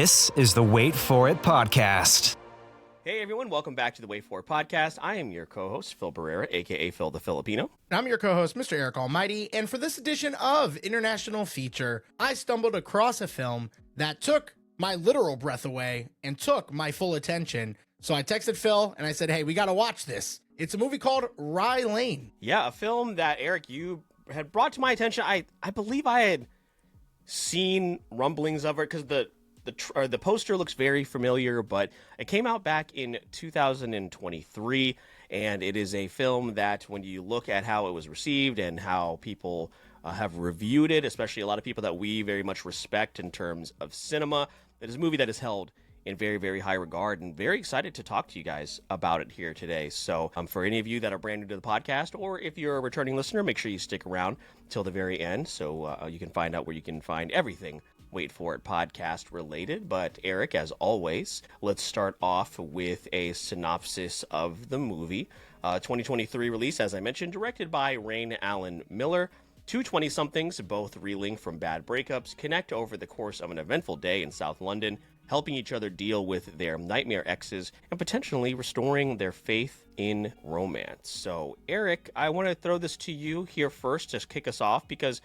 This is the Wait For It podcast. Hey everyone, welcome back to the Wait For It podcast. I am your co-host, Phil Barrera, aka Phil the Filipino. I'm your co-host, Mr. Eric Almighty, and for this edition of International Feature, I stumbled across a film that took my literal breath away and took my full attention. So I texted Phil and I said, hey, we got to watch this. It's a movie called Rye Lane. Yeah, a film that, Eric, you had brought to my attention. I believe I had seen rumblings of it because the poster looks very familiar, but it came out back in 2023, and it is a film that when you look at how it was received and how people have reviewed it, especially a lot of people that we very much respect in terms of cinema, it is a movie that is held in very, very high regard, and very excited to talk to you guys about it here today. So for any of you that are brand new to the podcast, or if you're a returning listener, make sure you stick around till the very end so you can find out where you can find everything Wait For It podcast related. But Eric, as always, let's start off with a synopsis of the movie. 2023 release, as I mentioned, directed by Rainn Allen Miller. Two 20-somethings, both reeling from bad breakups, connect over the course of an eventful day in South London, helping each other deal with their nightmare exes and potentially restoring their faith in romance. So, Eric, I want to throw this to you here first to kick us off, because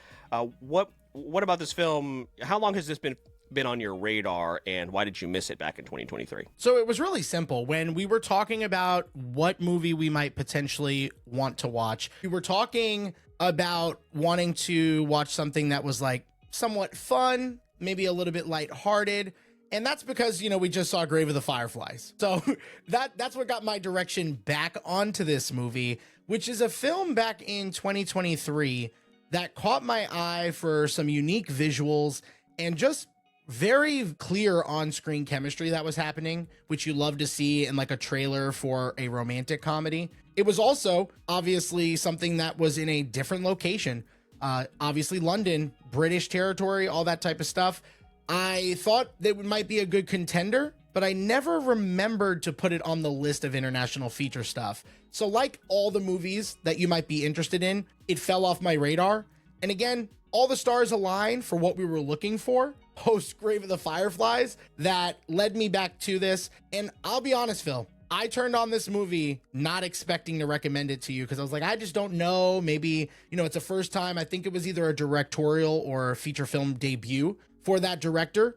what about this film? How long has this been on your radar, and why did you miss it back in 2023? So it was really simple. When we were talking about what movie we might potentially want to watch, we were talking about wanting to watch something that was like somewhat fun, maybe a little bit lighthearted. And that's because, we just saw Grave of the Fireflies. So that's what got my direction back onto this movie, which is a film back in 2023 that caught my eye for some unique visuals and just very clear on-screen chemistry that was happening, which you love to see in like a trailer for a romantic comedy. It was also obviously something that was in a different location. Obviously London, British territory, all that type of stuff. I thought that it might be a good contender, but I never remembered to put it on the list of international feature stuff. So like all the movies that you might be interested in, it fell off my radar. And again, all the stars aligned for what we were looking for post Grave of the Fireflies that led me back to this. And I'll be honest, Phil, I turned on this movie not expecting to recommend it to you because I was like, I just don't know. Maybe, it's a first time. I think it was either a directorial or a feature film debut for that director.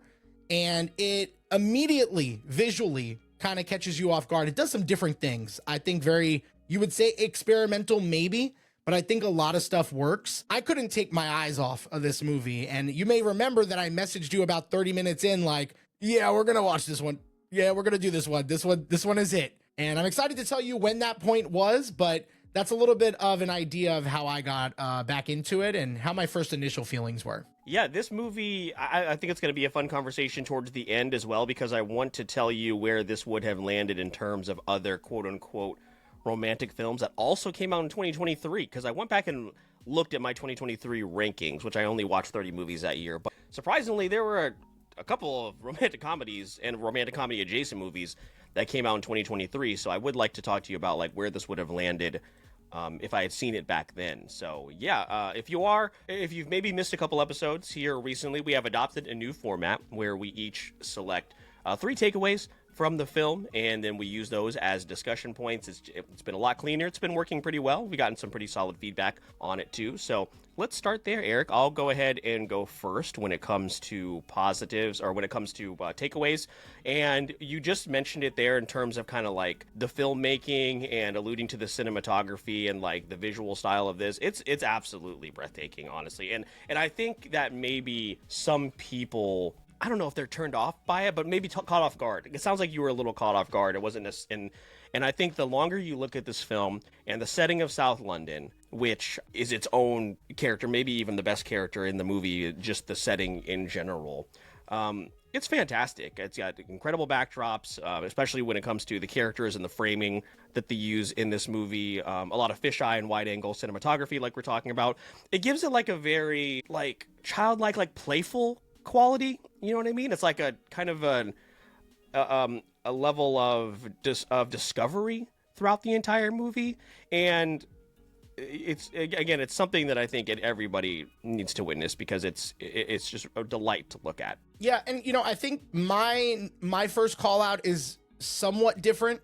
And it immediately visually kind of catches you off guard. It does some different things. I think you would say experimental maybe, but I think a lot of stuff works. I couldn't take my eyes off of this movie. And you may remember that I messaged you about 30 minutes in, like, yeah, we're going to watch this one. Yeah, we're going to do this one. This one is it. And I'm excited to tell you when that point was, but that's a little bit of an idea of how I got back into it and how my first initial feelings were. Yeah, this movie, I think it's going to be a fun conversation towards the end as well, because I want to tell you where this would have landed in terms of other quote-unquote romantic films that also came out in 2023, because I went back and looked at my 2023 rankings, which I only watched 30 movies that year. But surprisingly, there were a couple of romantic comedies and romantic comedy adjacent movies that came out in 2023. So I would like to talk to you about like where this would have landed if I had seen it back then. So yeah, if you've maybe missed a couple episodes here recently, we have adopted a new format where we each select 3 takeaways from the film, and then we use those as discussion points. It's been a lot cleaner. It's been working pretty well. We've gotten some pretty solid feedback on it too. So let's start there, Eric. I'll go ahead and go first when it comes to positives, or when it comes to takeaways. And you just mentioned it there in terms of kind of like the filmmaking and alluding to the cinematography and like the visual style of this. It's absolutely breathtaking, honestly. And I think that maybe some people, I don't know if they're turned off by it, but maybe caught off guard. It sounds like you were a little caught off guard. It wasn't and I think the longer you look at this film and the setting of South London, which is its own character, maybe even the best character in the movie, just the setting in general, it's fantastic. It's got incredible backdrops, especially when it comes to the characters and the framing that they use in this movie. A lot of fisheye and wide angle cinematography, like we're talking about. It gives it like a very like childlike, like playful quality. You know what I mean? It's like a kind of a level of discovery throughout the entire movie. And it's something that I think everybody needs to witness because it's just a delight to look at. Yeah, and I think my first call out is somewhat different,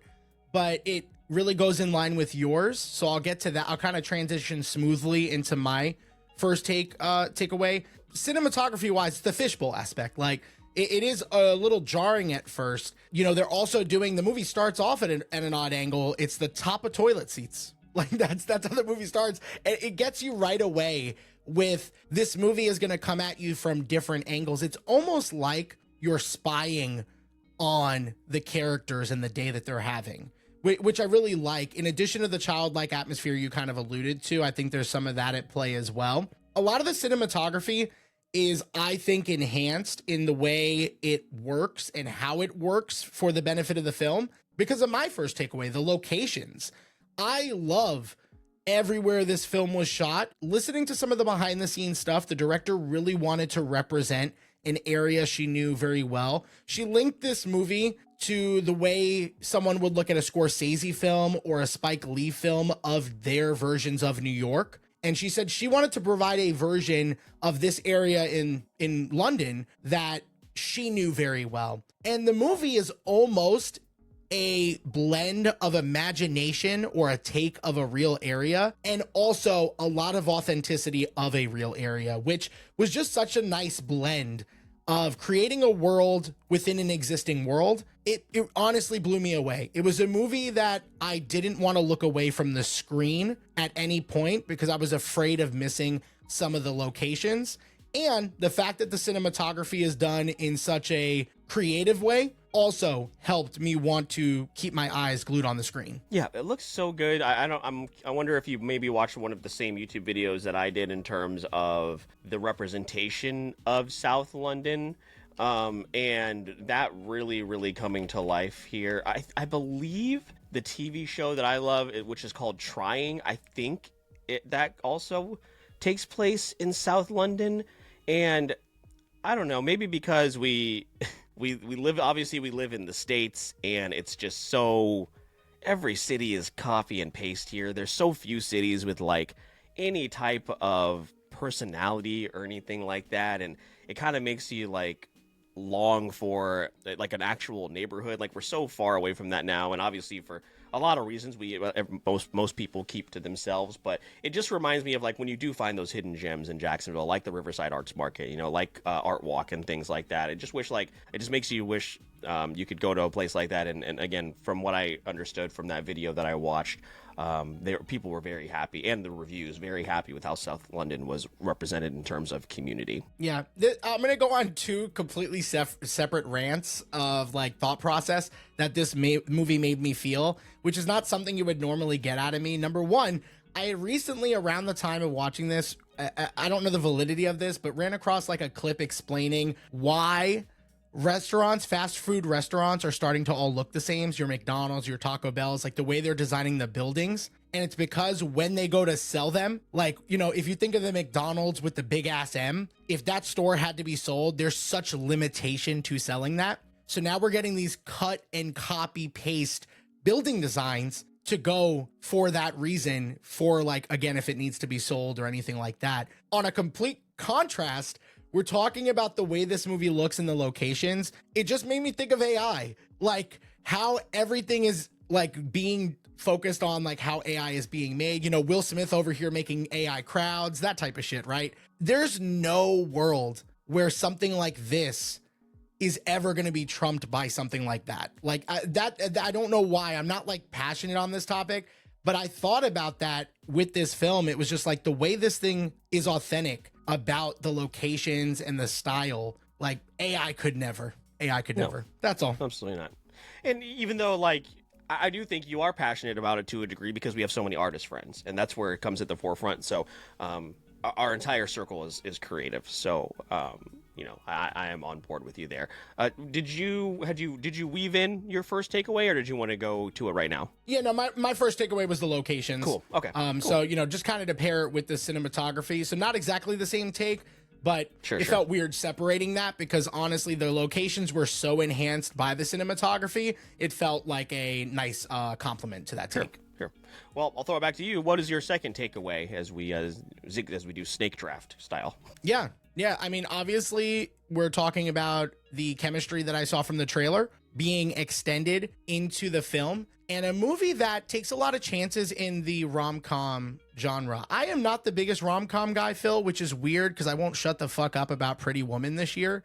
but it really goes in line with yours. So I'll get to that. I'll kind of transition smoothly into my first takeaway. Cinematography wise, the fishbowl aspect, like it is a little jarring at first. They're also doing, the movie starts off at an odd angle. It's the top of toilet seats. Like that's how the movie starts. And it gets you right away with, this movie is going to come at you from different angles. It's almost like you're spying on the characters and the day that they're having, which I really like. In addition to the childlike atmosphere you kind of alluded to, I think there's some of that at play as well. A lot of the cinematography is, I think, enhanced in the way it works and how it works for the benefit of the film. Because of my first takeaway, the locations. I love everywhere this film was shot. Listening to some of the behind the scenes stuff, the director really wanted to represent an area she knew very well. She linked this movie to the way someone would look at a Scorsese film or a Spike Lee film of their versions of New York. And she said she wanted to provide a version of this area in London that she knew very well. And the movie is almost a blend of imagination or a take of a real area, and also a lot of authenticity of a real area, which was just such a nice blend of creating a world within an existing world. It honestly blew me away. It was a movie that I didn't want to look away from the screen at any point because I was afraid of missing some of the locations. And the fact that the cinematography is done in such a creative way also helped me want to keep my eyes glued on the screen. Yeah, it looks so good. I wonder if you maybe watched one of the same YouTube videos that I did in terms of the representation of South London, and that really coming to life here. I believe the TV show that I love, which is called Trying, I think that also takes place in South London. And I don't know, maybe because we live in the States, and it's just so, every city is copy and paste here. There's so few cities with like any type of personality or anything like that, and it kind of makes you like long for like an actual neighborhood. Like, we're so far away from that now, and obviously for a lot of reasons most people keep to themselves, but it just reminds me of like when you do find those hidden gems in Jacksonville, like the Riverside Arts Market, like Art Walk and things like that. It just makes you wish you could go to a place like that. And again, from what I understood from that video that I watched, people were very happy, and the reviews very happy with how South London was represented in terms of community. Yeah, I'm gonna go on two completely separate rants of like thought process that this movie made me feel, which is not something you would normally get out of me. Number one, I recently, around the time of watching this, I don't know the validity of this, but ran across like a clip explaining why fast food restaurants are starting to all look the same. So your McDonald's, your Taco Bell's, like the way they're designing the buildings. And it's because when they go to sell them, like, if you think of the McDonald's with the big ass M, if that store had to be sold, there's such limitation to selling that. So now we're getting these cut and copy paste building designs to go for that reason, for like, again, if it needs to be sold or anything like that. On a complete contrast, we're talking about the way this movie looks in the locations. It just made me think of AI, like how everything is like being focused on, like how AI is being made. Will Smith over here making AI crowds, that type of shit, right? There's no world where something like this is ever going to be trumped by something like that. Like I don't know why. I'm not like passionate on this topic, but I thought about that with this film. It was just like the way this thing is authentic about the locations and the style. Like AI could never. That's all. Absolutely not. And even though like I do think you are passionate about it to a degree because we have so many artist friends, and that's where it comes at the forefront. So our entire circle is creative. So I am on board with you there. Did you weave in your first takeaway, or did you want to go to it right now? Yeah, no, my first takeaway was the locations. Cool. Okay. Cool. So just kind of to pair it with the cinematography. So not exactly the same take, but it felt weird separating that, because honestly, the locations were so enhanced by the cinematography. It felt like a nice compliment to that take. Here. Well, I'll throw it back to you. What is your second takeaway as we do snake draft style? Yeah. I mean, obviously, we're talking about the chemistry that I saw from the trailer being extended into the film, and a movie that takes a lot of chances in the rom-com genre. I am not the biggest rom-com guy, Phil, which is weird because I won't shut the fuck up about Pretty Woman this year.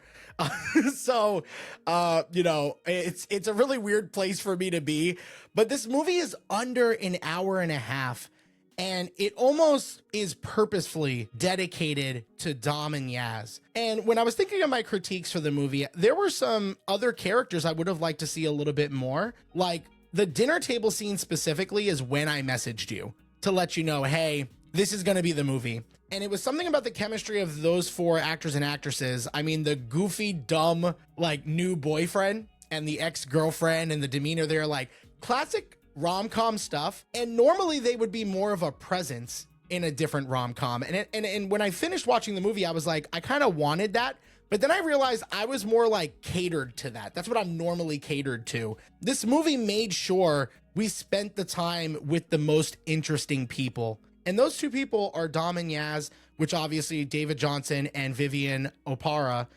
So, it's a really weird place for me to be. But this movie is under an hour and a half, and it almost is purposefully dedicated to Dom and Yaz. And when I was thinking of my critiques for the movie, there were some other characters I would have liked to see a little bit more. Like, the dinner table scene specifically is when I messaged you to let you know, hey, this is going to be the movie. And it was something about the chemistry of those four actors and actresses. I mean, the goofy, dumb, like, new boyfriend and the ex-girlfriend and the demeanor there, like, classic rom-com stuff. And normally they would be more of a presence in a different rom-com. And when I finished watching the movie, I was like, I kind of wanted that. But then I realized I was more like catered to that. That's what I'm normally catered to. This movie made sure we spent the time with the most interesting people. And those two people are Dom and Yaz, which obviously David Johnson and Vivian Opara.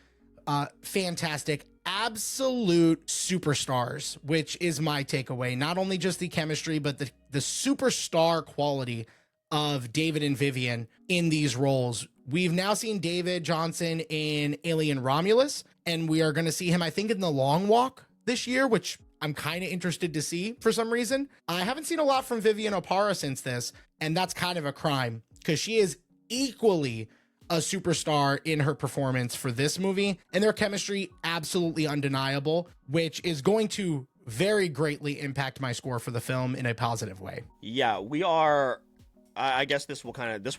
Fantastic, absolute superstars, which is my takeaway. Not only just the chemistry, but the superstar quality of David and Vivian in these roles. We've now seen David Johnson in Alien Romulus, and we are going to see him, I think, in The Long Walk this year, which I'm kind of interested to see for some reason. I haven't seen a lot from Vivian Opara since this, and that's kind of a crime because she is equally a superstar in her performance for this movie, and their chemistry absolutely undeniable, which is going to very greatly impact my score for the film in a positive way. Yeah, we are. I guess this will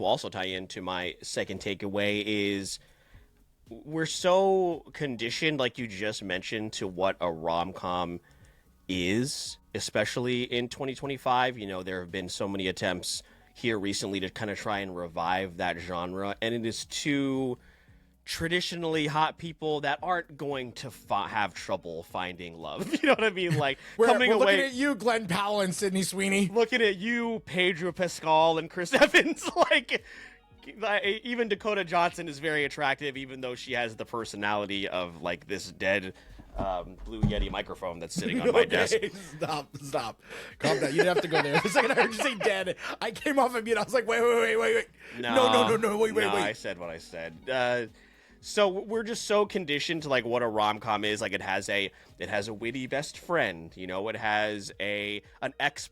also tie into my second takeaway is we're so conditioned, like you just mentioned, to what a rom-com is, especially in 2025. You know, there have been so many attempts here recently to kind of try and revive that genre, and it is two traditionally hot people that aren't going to have trouble finding love. You know what I mean? Like, we're looking at you, Glenn Powell and Sydney Sweeney. Looking at you, Pedro Pascal and Chris Evans. Like, even Dakota Johnson is very attractive, even though she has the personality of, like, this dead Blue Yeti microphone that's sitting on my desk. Stop. Calm down. You didn't have to go there. The second I heard you say dead, I came off of mute. I was like, wait. No, wait. I said what I said. So we're just so conditioned to like what a rom-com is. Like it has a witty best friend, you know, it has an ex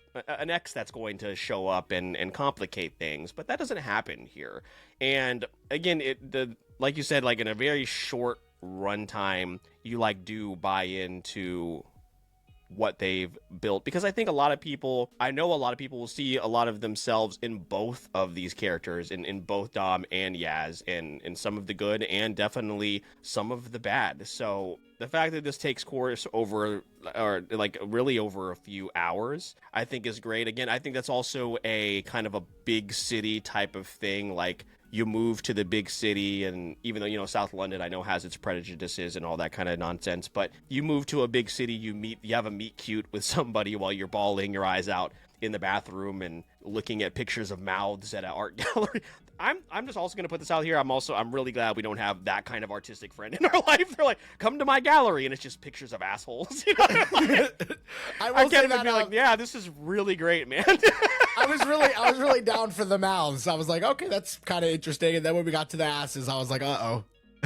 that's going to show up and complicate things, but that doesn't happen here. And again, like you said, like in a very short runtime, you like do buy into what they've built, because I know a lot of people will see a lot of themselves in both of these characters, in both Dom and Yaz, and in some of the good and definitely some of the bad. So the fact that this takes course over a few hours, I think is great. Again, I think that's also a kind of a big city type of thing. Like, you move to the big city, and even though, you know, South London, I know, has its prejudices and all that kind of nonsense, but you move to a big city, you have a meet cute with somebody while you're bawling your eyes out in the bathroom and looking at pictures of mouths at an art gallery. I'm just also going to put this out here. I'm really glad we don't have that kind of artistic friend in our life. They're like, come to my gallery, and it's just pictures of assholes. You know? Like, I can't even be like, yeah, this is really great, man. I was really down for the mouths. I was like, okay, that's kind of interesting. And then when we got to the asses, I was like, uh-oh.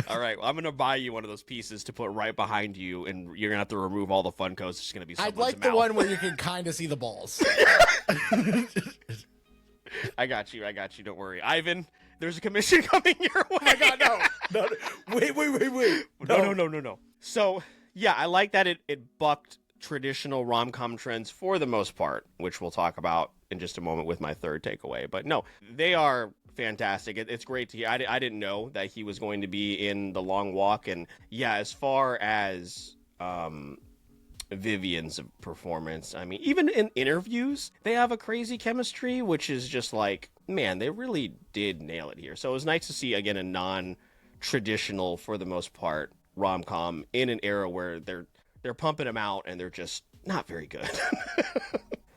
All right, well, I'm going to buy you one of those pieces to put right behind you, and you're going to have to remove all the Funkos. It's going to be someone's I'd like mouth. the one where you can kind of see the balls. I got you. Don't worry. Ivan, there's a commission coming your way. Oh my God, no. Wait. No. So, yeah, I like that it bucked traditional rom-com trends for the most part, which we'll talk about in just a moment with my third takeaway. But no, they are fantastic. It's great to hear. I didn't know that he was going to be in The Long Walk. And yeah, as far as Vivian's performance, I mean, even in interviews, they have a crazy chemistry, which is just like, man, they really did nail it here. So it was nice to see, again, a non-traditional, for the most part, rom-com in an era where they're pumping them out and they're just not very good.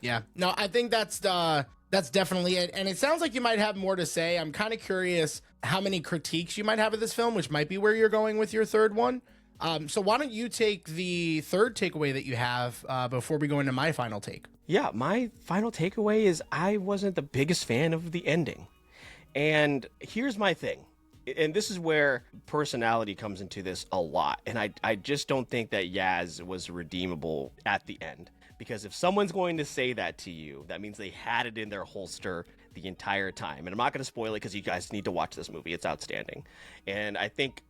Yeah. No, I think that's definitely it. And it sounds like you might have more to say. I'm kind of curious how many critiques you might have of this film, which might be where you're going with your third one. So why don't you take the third takeaway that you have before we go into my final take? Yeah, my final takeaway is I wasn't the biggest fan of the ending. And here's my thing. And this is where personality comes into this a lot. And I just don't think that Yaz was redeemable at the end. Because if someone's going to say that to you, that means they had it in their holster the entire time. And I'm not going to spoil it because you guys need to watch this movie. It's outstanding. And I think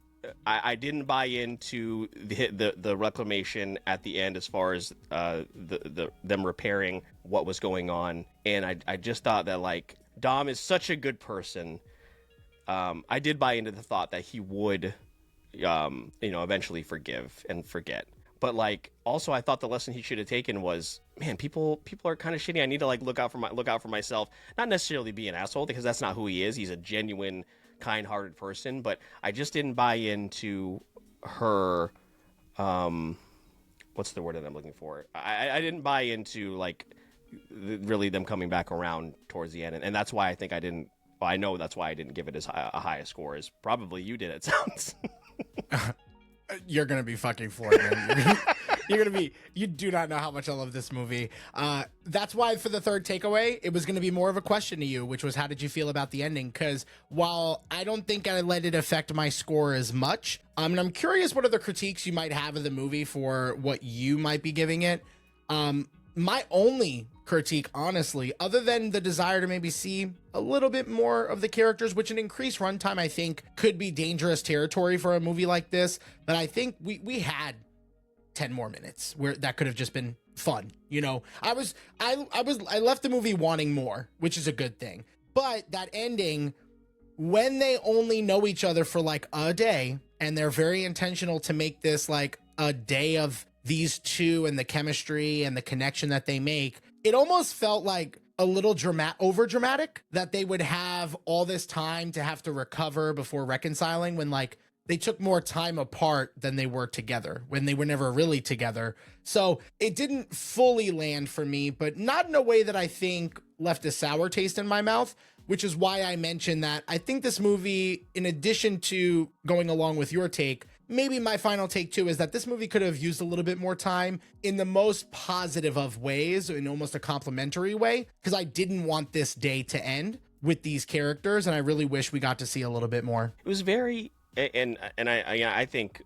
I didn't buy into the reclamation at the end as far as them repairing what was going on. And I just thought that, like, Dom is such a good person. I did buy into the thought that he would, eventually forgive and forget. But, like, also I thought the lesson he should have taken was, man, people are kind of shitty. I need to, like, look out for myself. Not necessarily be an asshole, because that's not who he is. He's a genuine, kind-hearted person. But I just didn't buy into her. What's the word that I'm looking for? I didn't buy into, like, really them coming back around towards the end, and that's why I think I didn't. Well, I know that's why I didn't give it as high a score as probably you did. It sounds. You're gonna be fucking floored, man. You do not know how much I love this movie. That's why for the third takeaway, it was gonna be more of a question to you, which was, how did you feel about the ending? Because while I don't think I let it affect my score as much, and I'm curious what other critiques you might have of the movie for what you might be giving it. My only critique, honestly, other than the desire to maybe see a little bit more of the characters, which an increased runtime I think could be dangerous territory for a movie like this, but I think we had 10 more minutes where that could have just been fun. I left the movie wanting more, which is a good thing. But that ending, when they only know each other for like a day, and they're very intentional to make this like a day of these two and the chemistry and the connection that they make, it almost felt like a little over dramatic that they would have all this time to have to recover before reconciling, when like they took more time apart than they were together, when they were never really together. So it didn't fully land for me, but not in a way that I think left a sour taste in my mouth, which is why I mentioned that I think this movie, in addition to going along with your take, maybe my final take too, is that this movie could have used a little bit more time in the most positive of ways, in almost a complimentary way, because I didn't want this day to end with these characters, and I really wish we got to see a little bit more. It was very, and I think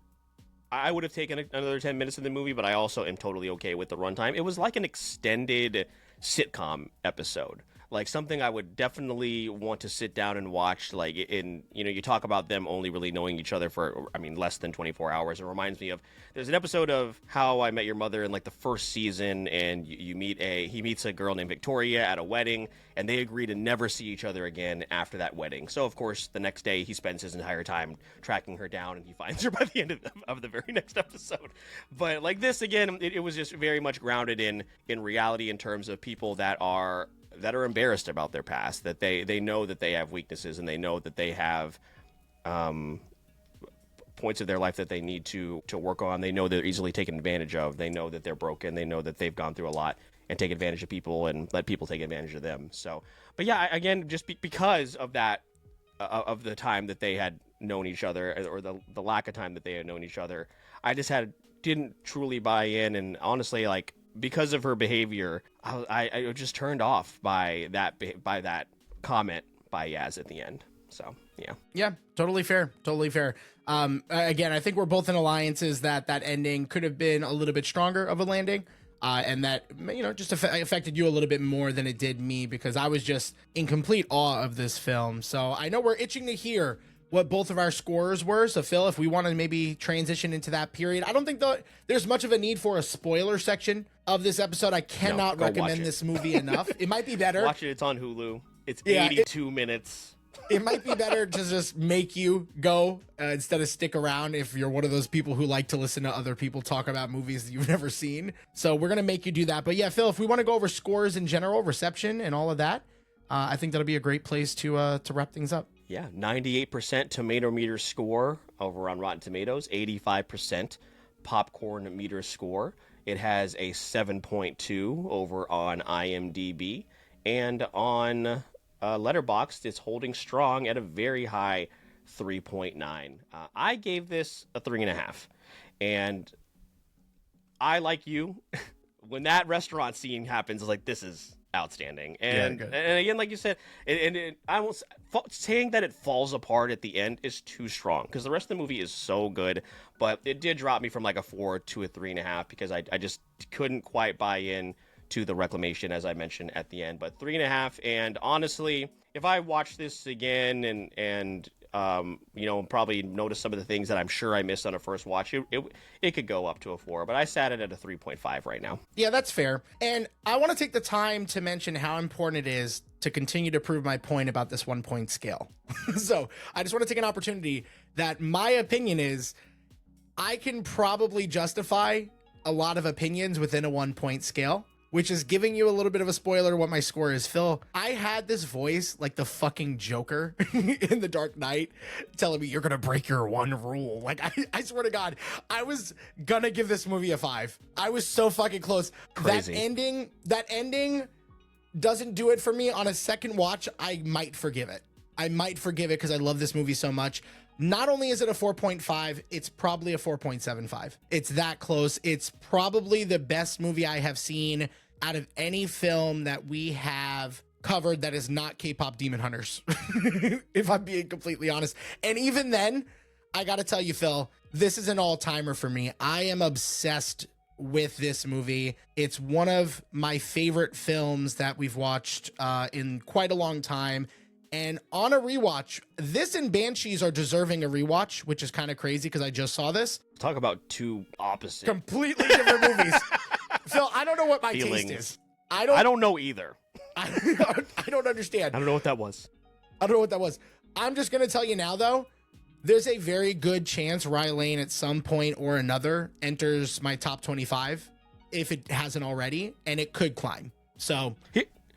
I would have taken another 10 minutes in the movie, but I also am totally okay with the runtime. It was like an extended sitcom episode. Like something I would definitely want to sit down and watch. Like you talk about them only really knowing each other for, less than 24 hours. It reminds me of, there's an episode of How I Met Your Mother in like the first season, and he meets a girl named Victoria at a wedding, and they agree to never see each other again after that wedding. So of course the next day he spends his entire time tracking her down, and he finds her by the end of the very next episode. But like this again, it was just very much grounded in reality, in terms of people that are embarrassed about their past, that they know that they have weaknesses, and they know that they have points of their life that they need to work on. They know they're easily taken advantage of. They know that they're broken. They know that they've gone through a lot and take advantage of people and let people take advantage of them. So, but yeah, again, just because of that, of the time that they had known each other, or the lack of time that they had known each other, I just didn't truly buy in. And honestly, like, because of her behavior, I was just turned off by that comment by Yaz at the end. So yeah, totally fair. Again, I think we're both in alliances that ending could have been a little bit stronger of a landing, and that just affected you a little bit more than it did me, because I was just in complete awe of this film. So I know we're itching to hear what both of our scores were. So Phil, if we want to maybe transition into that period, I don't think there's much of a need for a spoiler section of this episode. I cannot recommend this movie enough. It might be better. Watch it. It's on Hulu. It's 82 minutes. It might be better to just make you go instead of stick around if you're one of those people who like to listen to other people talk about movies that you've never seen. So we're going to make you do that. But yeah, Phil, if we want to go over scores in general, reception and all of that, I think that'll be a great place to wrap things up. Yeah, 98% tomato meter score over on Rotten Tomatoes, 85% popcorn meter score. It has a 7.2 over on IMDb, and on Letterboxd, it's holding strong at a very high 3.9. I gave this a 3.5, and I, like you, when that restaurant scene happens, it's like, this is outstanding. And again, like you said, I won't saying that it falls apart at the end is too strong, because the rest of the movie is so good, but it did drop me from like a 4 to a 3.5 because I just couldn't quite buy in to the reclamation, as I mentioned at the end. But 3.5, and honestly, if I watch this again and probably notice some of the things that I'm sure I missed on a first watch, it could go up to a 4, but I sat it at a 3.5 right now. Yeah, that's fair. And I want to take the time to mention how important it is to continue to prove my point about this 1-point scale. So I just want to take an opportunity that my opinion is I can probably justify a lot of opinions within a 1-point scale, which is giving you a little bit of a spoiler what my score is. Phil, I had this voice like the fucking Joker in The Dark Knight telling me you're going to break your one rule. Like, I swear to God, I was going to give this movie a 5. I was so fucking close. Crazy. That ending doesn't do it for me. On a second watch, I might forgive it. Because I love this movie so much. Not only is it a 4.5, it's probably a 4.75. It's that close. It's probably the best movie I have seen out of any film that we have covered that is not K-pop Demon Hunters, if I'm being completely honest. And even then, I got to tell you, Phil, this is an all-timer for me. I am obsessed with this movie. It's one of my favorite films that we've watched in quite a long time. And on a rewatch, this and Banshees are deserving a rewatch, which is kind of crazy because I just saw this. Talk about two opposite, completely different movies. Phil, I don't know what my feelings. Taste is. I don't know either. I don't understand. I don't know what that was. I'm just going to tell you now, though, there's a very good chance Rye Lane at some point or another enters my top 25 if it hasn't already, and it could climb. So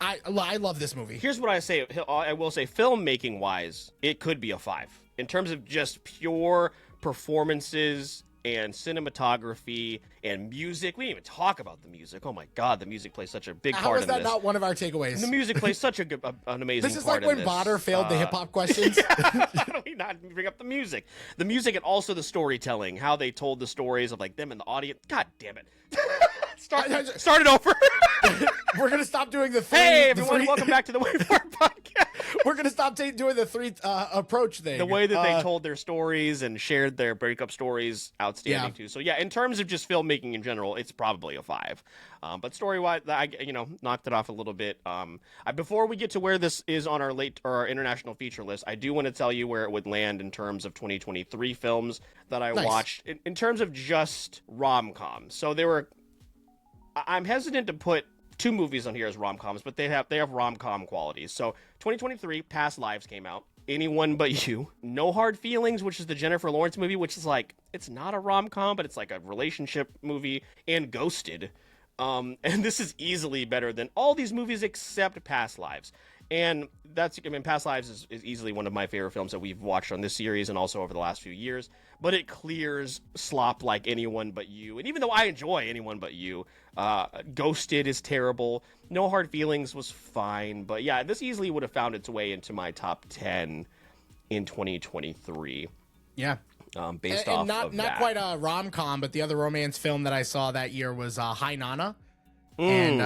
I love this movie. Here's what I say. I will say, filmmaking wise, it could be a 5 in terms of just pure performances and cinematography and music. We didn't even talk about the music. Oh my God, the music plays such a big part in this. How is that not one of our takeaways? The music plays such an amazing part. This is like when Botter failed the hip hop questions. How do we not bring up the music? The music and also the storytelling, how they told the stories of like them and the audience. God damn it. Start it over. We're going to stop doing the three. Hey, everyone, welcome back to the Wait For It podcast. We're going to stop doing the 3 approach thing. The way that they told their stories and shared their breakup stories, outstanding too. So yeah, in terms of just filmmaking in general, it's probably a 5. But story-wise, I knocked it off a little bit. Before we get to where this is on our international feature list, I do want to tell you where it would land in terms of 2023 films that I watched in terms of just rom-coms. So I'm hesitant to put 2 movies on here as rom-coms, but they have rom-com qualities. So 2023, Past Lives came out. Anyone But You. No Hard Feelings, which is the Jennifer Lawrence movie, which is like, it's not a rom-com, but it's like a relationship movie. And Ghosted. And this is easily better than all these movies except Past Lives. And Past Lives is easily one of my favorite films that we've watched on this series and also over the last few years. But it clears slop like Anyone But You. And even though I enjoy Anyone But You, Ghosted is terrible. No Hard Feelings was fine. But yeah, this easily would have found its way into my top 10 in 2023. Yeah. Based off of not quite a rom-com, but the other romance film that I saw that year was Hi Nana. And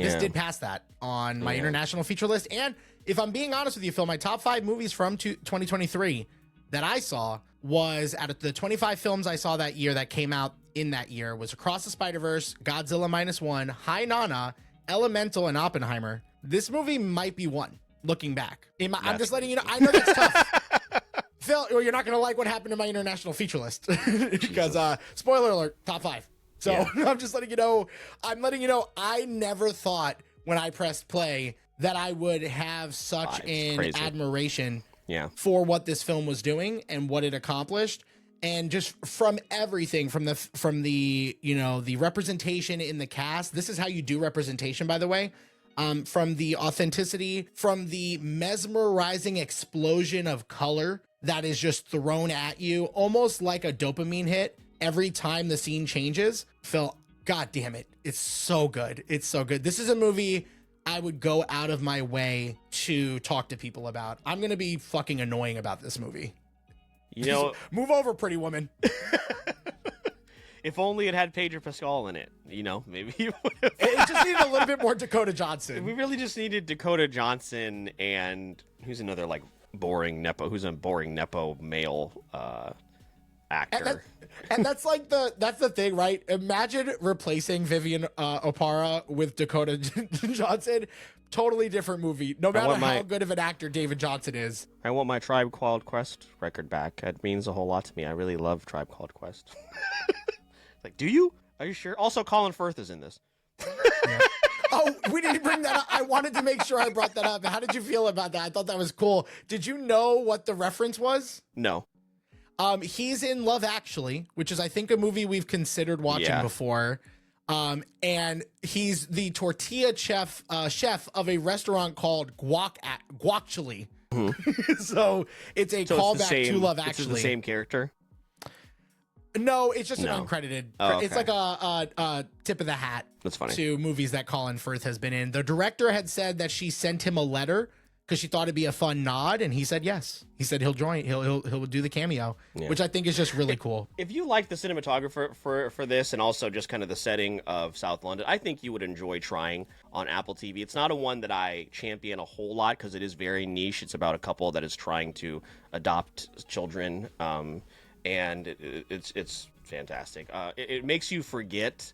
this did pass that on my international feature list. And if I'm being honest with you, Phil, my top 5 movies from 2023 that I saw was, out of the 25 films I saw that year that came out in that year, was Across the Spider-Verse, Godzilla -1, Hi Nana, Elemental, and Oppenheimer. This movie might be one, looking back. I'm just letting you know. I know that's tough. Phil, you're not going to like what happened to my international feature list. Because, spoiler alert, top 5. So I'm just letting you know. I never thought when I pressed play that I would have such an admiration for what this film was doing and what it accomplished. And just from everything, from the representation in the cast. This is how you do representation, by the way. From the authenticity, from the mesmerizing explosion of color that is just thrown at you, almost like a dopamine hit every time the scene changes. Phil, God damn it. It's so good. It's so good. This is a movie I would go out of my way to talk to people about. I'm going to be fucking annoying about this movie. You know, move over, Pretty Woman. if only it had Pedro Pascal in it, you know, maybe it would have. It just needed a little bit more Dakota Johnson. We really just needed Dakota Johnson and who's another like boring nepo male actor. And that's like that's the thing, right? Imagine replacing Vivian Opara with Dakota Johnson. Totally different movie. No matter how good of an actor David Johnson is. I want my Tribe Called Quest record back. It means a whole lot to me. I really love Tribe Called Quest. Like, do you? Are you sure? Also, Colin Firth is in this. Yeah. Oh, we didn't bring that up. I wanted to make sure I brought that up. How did you feel about that? I thought that was cool. Did you know what the reference was? No. He's in Love Actually, which is, I think, a movie we've considered watching before. And he's the tortilla chef of a restaurant called Guaccholi. Mm-hmm. So it's a callback to Love Actually. It's the same character? No, it's just an uncredited. Oh, okay. It's like a tip of the hat. That's funny. To movies that Colin Firth has been in. The director had said that she sent him a letter because she thought it'd be a fun nod, and he said yes. He said he'll join. He'll do the cameo, which I think is just really cool. If you like the cinematographer for this, and also just kind of the setting of South London, I think you would enjoy trying on Apple TV. It's not a one that I champion a whole lot because it is very niche. It's about a couple that is trying to adopt children, and it's fantastic. It makes you forget.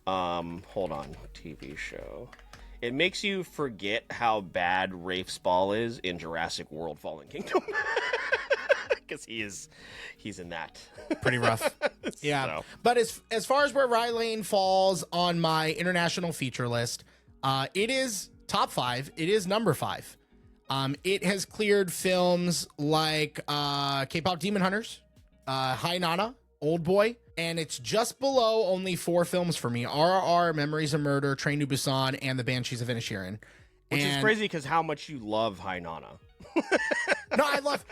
Hold on, TV show. It makes you forget how bad Rafe Spall is in Jurassic World: Fallen Kingdom, because he's in that. Pretty rough. Yeah, so. But as far as where Rye Lane falls on my international feature list, it is top 5. It is number 5. It has cleared films like K-pop Demon Hunters, Hi Nana, Old Boy, and it's just below only 4 films for me: RRR, Memories of Murder, Train to Busan, and The Banshees of Inisherin. Which is crazy because how much you love Hi Nana. No, I love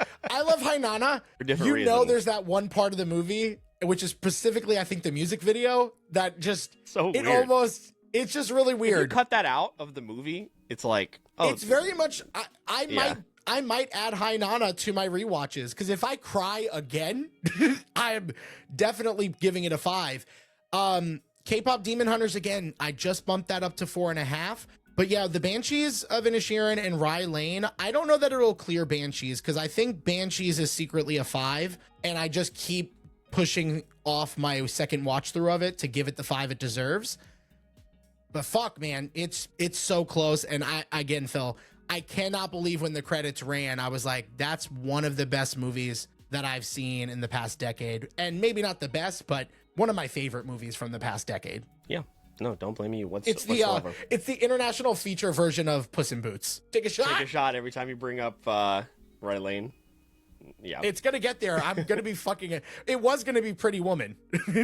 Hi Nana. For different reasons. Know, there's that one part of the movie, which is specifically, I think, the music video that just weird. It's just really weird. If you cut that out of the movie, it's like, it's very much. I might add Hi Nana to my rewatches because if I cry again, I'm definitely giving it a 5. K-pop Demon Hunters, again, I just bumped that up to 4.5. But yeah, the Banshees of Inisherin and Rye Lane, I don't know that it'll clear Banshees because I think Banshees is secretly a 5, and I just keep pushing off my second watch through of it to give it the 5 it deserves. But fuck, man, it's so close. And again, Phil, I cannot believe when the credits ran, I was like, that's one of the best movies that I've seen in the past decade. And maybe not the best, but one of my favorite movies from the past decade. Yeah. No, don't blame me It's the international feature version of Puss in Boots. Take a shot. Take a shot every time you bring up Rye Lane. Yeah. It's going to get there. I'm going to be fucking it. It was going to be Pretty Woman,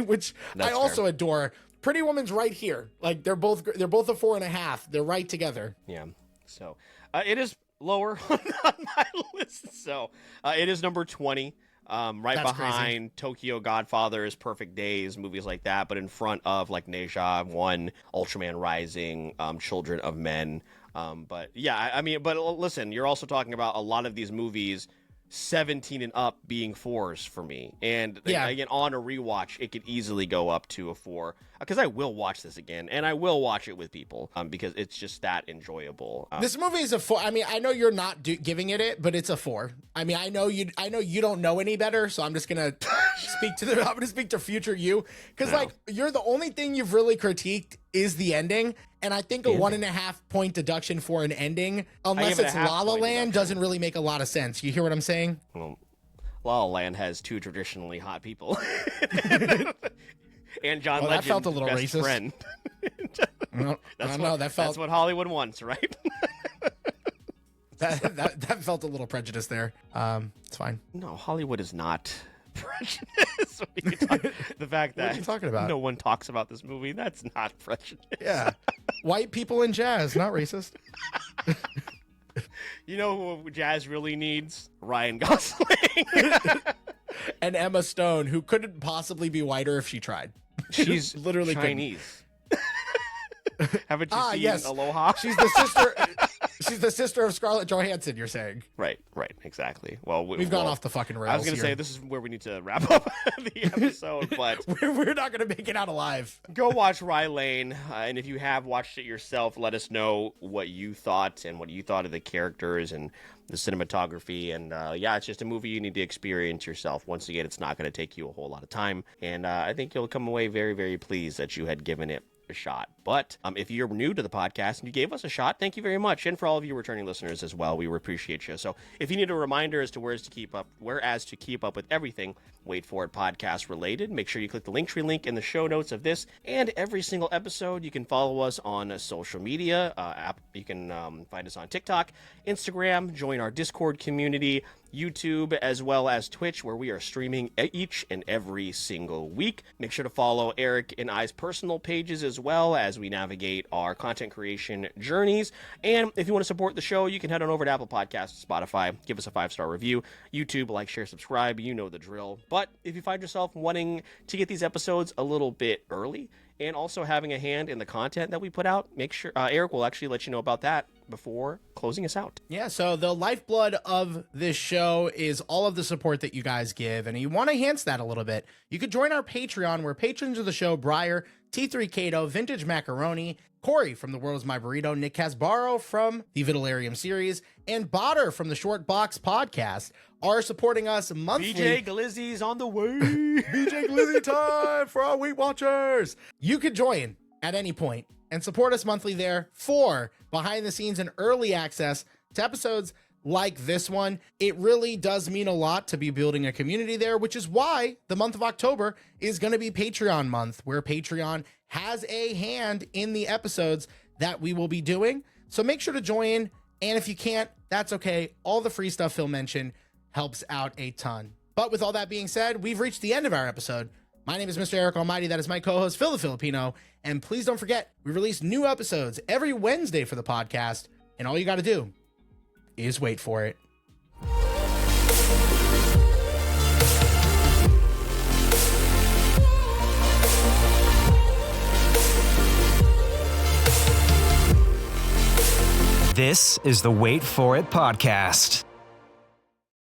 which I also adore. Pretty Woman's right here. Like they're both a 4.5. They're right together. Yeah. So it is lower on my list. So it is number 20. Right That's behind crazy. Tokyo Godfathers, Perfect Days, movies like that, but in front of like Neja 1, Ultraman Rising, Children of Men. But yeah, I mean, but listen, you're also talking about a lot of these movies 17 and up being 4s for me. And again, on a rewatch, it could easily go up to a 4 because I will watch this again and I will watch it with people because it's just that enjoyable. This movie is a 4. I mean, I know you're not giving it, but it's a 4. I mean, I know you don't know any better, so I'm just going to I'm going to speak to future you because like you're the only thing you've really critiqued is the ending. And I think a 1.5 point deduction for an ending, unless it's La La Land, doesn't really make a lot of sense. You hear what I'm saying? Well, La La Land has 2 traditionally hot people. And John Legend, that felt a little best racist. Friend. That's what Hollywood wants, right? that felt a little prejudice there. It's fine. No, Hollywood is not prejudice. The fact that what are you talking about? No one talks about this movie, that's not prejudice. Yeah. White people in jazz, not racist. You know who jazz really needs? Ryan Gosling. And Emma Stone, who couldn't possibly be whiter if she tried. She's literally Chinese. Haven't you seen yes. Aloha? She's the sister. She's the sister of Scarlett Johansson. You're saying? Right, exactly. Well, We've gone off the fucking rails. I was going to here. say this is where we need to wrap up the episode, but we're not going to make it out alive. go watch Rye Lane, and if you have watched it yourself, let us know what you thought and what you thought of the characters and the cinematography. And yeah, it's just a movie you need to experience yourself. Once again, it's not going to take you a whole lot of time, and I think you'll come away very, very pleased that you had given it a shot. But if you're new to the podcast and you gave us a shot, thank you very much. And for all of you returning listeners as well, we appreciate you. So if you need a reminder as to whereas to keep up with everything Wait For It podcast related, make sure you click the Linktree link in the show notes of this and every single episode. You can follow us on social media. You can find us on TikTok, Instagram, join our Discord community, YouTube, as well as Twitch, where we are streaming each and every single week. Make sure to follow Eric and I's personal pages as well as we navigate our content creation journeys. And if you want to support the show, you can head on over to Apple Podcasts, Spotify, give us a 5-star review, YouTube, like, share, subscribe. You know the drill. But if you find yourself wanting to get these episodes a little bit early and also having a hand in the content that we put out, make sure Eric will actually let you know about that before closing us out. Yeah, so the lifeblood of this show is all of the support that you guys give, and you want to enhance that a little bit. You could join our Patreon, where patrons of the show, Briar, T3 Cato, Vintage Macaroni, Corey from The World Is My Burrito, Nick Casbaro from the Vitellarium series, and Botter from the Short Box podcast are supporting us monthly. BJ Glizzy's on the way. BJ Glizzy time for our Weight Watchers. You could join at any point and support us monthly there for behind the scenes and early access to episodes like this one. It really does mean a lot to be building a community there, which is why the month of October is going to be Patreon month, where Patreon has a hand in the episodes that we will be doing. So make sure to join. And if you can't, that's okay. All the free stuff Phil mentioned helps out a ton. But with all that being said, we've reached the end of our episode. My name is Mr. Eric Almighty. That is my co-host, Phil the Filipino. And please don't forget, we release new episodes every Wednesday for the podcast. And all you got to do is wait for it. This is the Wait For It podcast.